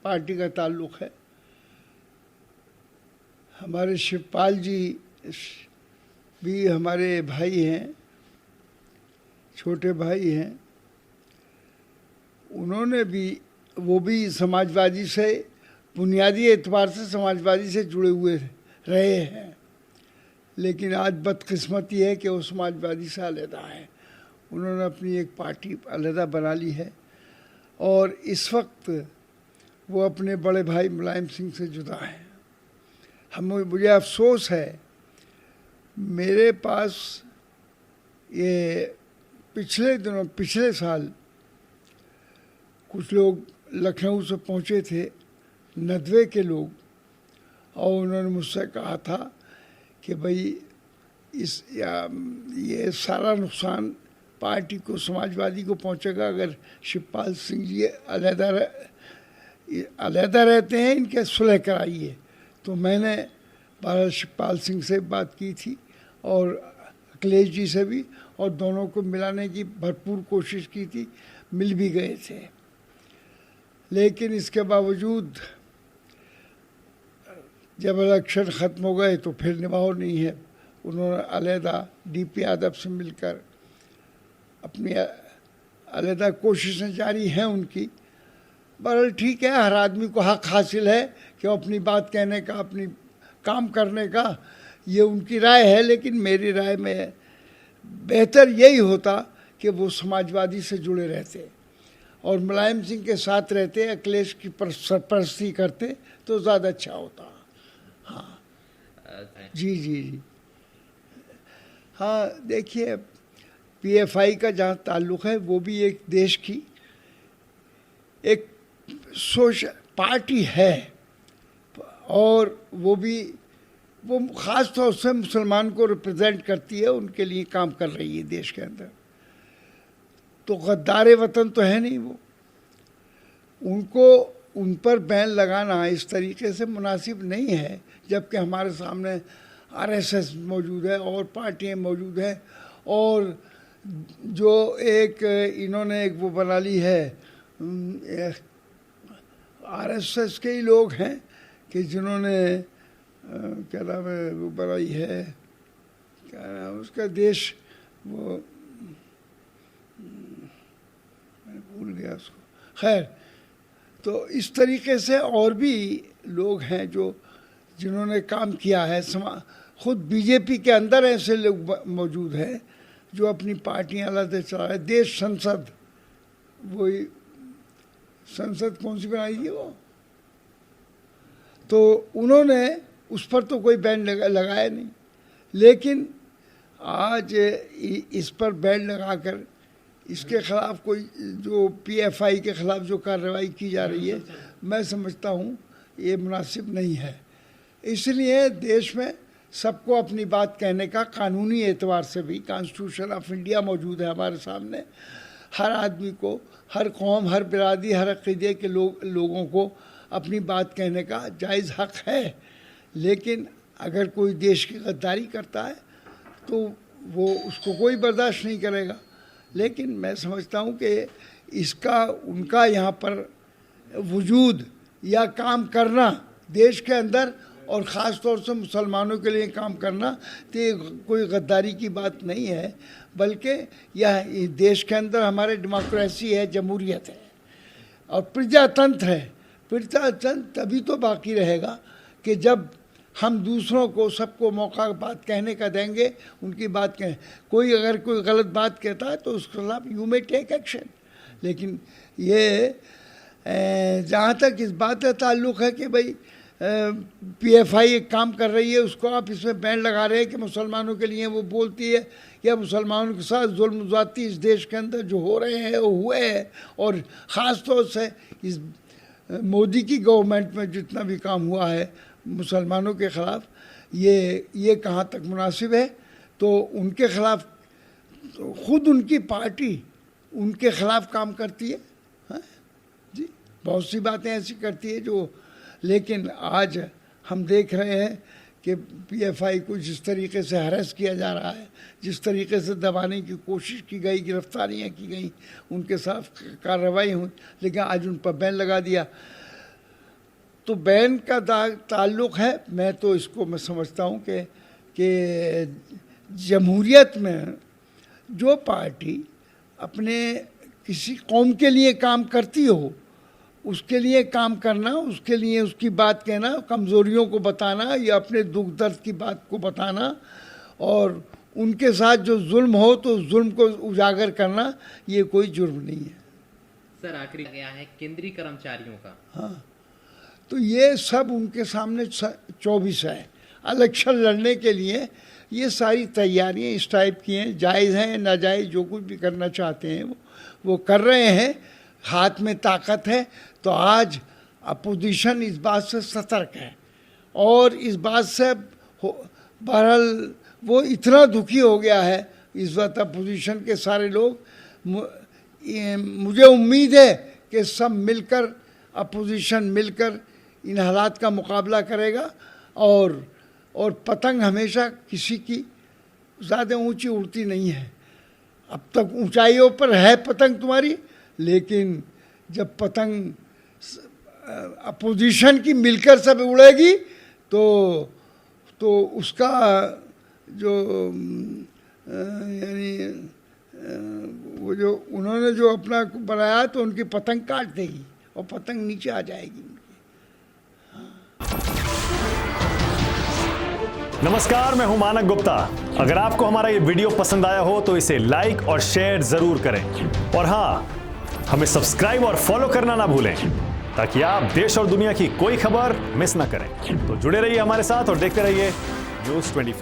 Party का ताल्लुक़ है। हमारे शिवपाल जी भी हमारे भाई हैं, छोटे भाई हैं। उन्होंने भी, वो भी समाजवादी से, बुनियादी एतबार से समाजवादी से जुड़े हुए रहे हैं, लेकिन आज बदकिस्मती है कि वो समाजवादी से अलहदा है। उन्होंने अपनी एक पार्टी अलहदा बना ली है और इस वक्त वो अपने बड़े भाई मुलायम सिंह से जुदा हैं। मुझे अफसोस है, मेरे पास ये पिछले साल कुछ लोग लखनऊ से पहुँचे थे, नदवे के लोग, और उन्होंने मुझसे कहा था कि भाई ये सारा नुकसान पार्टी को, समाजवादी को पहुंचेगा अगर शिवपाल सिंह जी अलहदा रहते हैं, इनके सुलह कराइए। तो मैंने बहरहाल शिवपाल सिंह से बात की थी और अखिलेश जी से भी, और दोनों को मिलाने की भरपूर कोशिश की थी, मिल भी गए थे। लेकिन इसके बावजूद जब इलेक्शन ख़त्म हो गए तो फिर निभाव नहीं है। उन्होंने अलहदा डीपी यादव से मिलकर अपनी अलहदा कोशिशें जारी हैं उनकी। बहरहाल ठीक है, हर आदमी को हक हासिल है कि वो अपनी बात कहने का, अपनी काम करने का, ये उनकी राय है। लेकिन मेरी राय में बेहतर यही होता कि वो समाजवादी से जुड़े रहते और मुलायम सिंह के साथ रहते, अखिलेश की सरपरस्ती करते तो ज़्यादा अच्छा होता। हाँ जी जी जी। हाँ देखिए, पीएफआई का जहाँ ताल्लुक़ है, वो भी एक देश की एक पार्टी है और वो ख़ास तौर से मुसलमान को रिप्रेजेंट करती है, उनके लिए काम कर रही है देश के अंदर। तो गद्दार वतन तो है नहीं वो, उनको उन पर बैन लगाना इस तरीके से मुनासिब नहीं है, जबकि हमारे सामने आरएसएस मौजूद है और पार्टियां मौजूद हैं, और जो एक इन्होंने एक वो बना ली है, आरएसएस के ही लोग हैं कि जिन्होंने क्या नाम है वो बनाई है, क्या नाम उसका देश, वो मैं भूल गया उसको। खैर, तो इस तरीके से और भी लोग हैं जिन्होंने काम किया है। खुद बीजेपी के अंदर ऐसे लोग मौजूद हैं जो अपनी पार्टियां अलग चला रहे। देश संसद, वही संसद कौन सी बनाई थी वो, तो उन्होंने उस पर तो कोई बैन लगाया नहीं, लेकिन आज इस पर बैन लगाकर इसके ख़िलाफ़ कोई जो पीएफआई के ख़िलाफ़ जो कार्रवाई की जा रही है, मैं समझता हूँ ये मुनासिब नहीं है। इसलिए देश में सबको अपनी बात कहने का कानूनी एतबार से भी, कॉन्स्टिट्यूशन ऑफ इंडिया मौजूद है हमारे सामने, हर आदमी को, हर कौम, हर बिरादरी, हर अक़ीदे के लोगों को अपनी बात कहने का जायज़ हक़ है। लेकिन अगर कोई देश की गद्दारी करता है तो वो उसको कोई बर्दाश्त नहीं करेगा। लेकिन मैं समझता हूँ कि इसका उनका यहाँ पर वजूद या काम करना देश के अंदर, और ख़ास तौर से मुसलमानों के लिए काम करना, तो ये कोई गद्दारी की बात नहीं है, बल्कि यह देश के अंदर हमारे डेमोक्रेसी है, जमहूरियत है और प्रजातंत्र है। प्रजातंत्र तभी तो बाकी रहेगा कि जब हम दूसरों को, सबको मौका बात कहने का देंगे, उनकी बात कहें। अगर कोई गलत बात कहता है तो उसके खिलाफ यू मे टेक एक्शन। लेकिन ये जहाँ तक इस बात का ताल्लुक़ है कि भाई पीएफआई एक काम कर रही है, उसको आप इसमें बैन लगा रहे हैं कि मुसलमानों के लिए वो बोलती है, या मुसलमानों के साथ जुल्म ज़्यादती इस देश के अंदर जो हो रहे हैं वो हुए हैं, और ख़ास तौर से इस मोदी की गवर्नमेंट में जितना भी काम हुआ है मुसलमानों के ख़िलाफ़, ये कहाँ तक मुनासिब है। तो उनके ख़िलाफ़ तो ख़ुद उनकी पार्टी उनके ख़िलाफ़ काम करती है, हाँ जी, बहुत सी बातें ऐसी करती है जो। लेकिन आज हम देख रहे हैं कि पीएफआई को जिस तरीके से हरास किया जा रहा है, जिस तरीके से दबाने की कोशिश की गई, गिरफ्तारियां की गई, उनके साथ कार्रवाई हुई, लेकिन आज उन पर बैन लगा दिया। तो बैन का ताल्लुक़ है। मैं तो इसको मैं समझता हूँ कि जमहूरियत में जो पार्टी अपने किसी कौम के लिए काम करती हो, उसके लिए काम करना, उसके लिए उसकी बात कहना, कमज़ोरियों को बताना या अपने दुख दर्द की बात को बताना, और उनके साथ जो जुल्म हो तो जुल्म को उजागर करना, ये कोई जुर्म नहीं है। सर आखिरी गया है केंद्रीय कर्मचारियों का। हाँ, तो ये सब उनके सामने 24 है। इलेक्शन लड़ने के लिए ये सारी तैयारियां इस टाइप की हैं, जायज़ हैं नाजायज़, जो कुछ भी करना चाहते हैं वो कर रहे हैं। हाथ में ताकत है। तो आज अपोजिशन इस बात से सतर्क है और इस बात से बहरहाल वो इतना दुखी हो गया है इस वक्त अपोजिशन के सारे लोग। मुझे उम्मीद है कि सब मिलकर, अपोजिशन मिलकर इन हालात का मुकाबला करेगा। और पतंग हमेशा किसी की ज़्यादा ऊंची उड़ती नहीं है। अब तक ऊंचाइयों पर है पतंग तुम्हारी, लेकिन जब पतंग अपोजिशन की मिलकर सब उड़ेगी तो उसका जो यानी वो जो उन्होंने जो अपना बनाया तो उनकी पतंग काट देगी और पतंग नीचे आ जाएगी उनकी। नमस्कार, मैं हूं मानक गुप्ता। अगर आपको हमारा ये वीडियो पसंद आया हो तो इसे लाइक और शेयर जरूर करें, और हाँ, हमें सब्सक्राइब और फॉलो करना ना भूलें ताकि आप देश और दुनिया की कोई खबर मिस ना करें। तो जुड़े रहिए हमारे साथ और देखते रहिए News 24।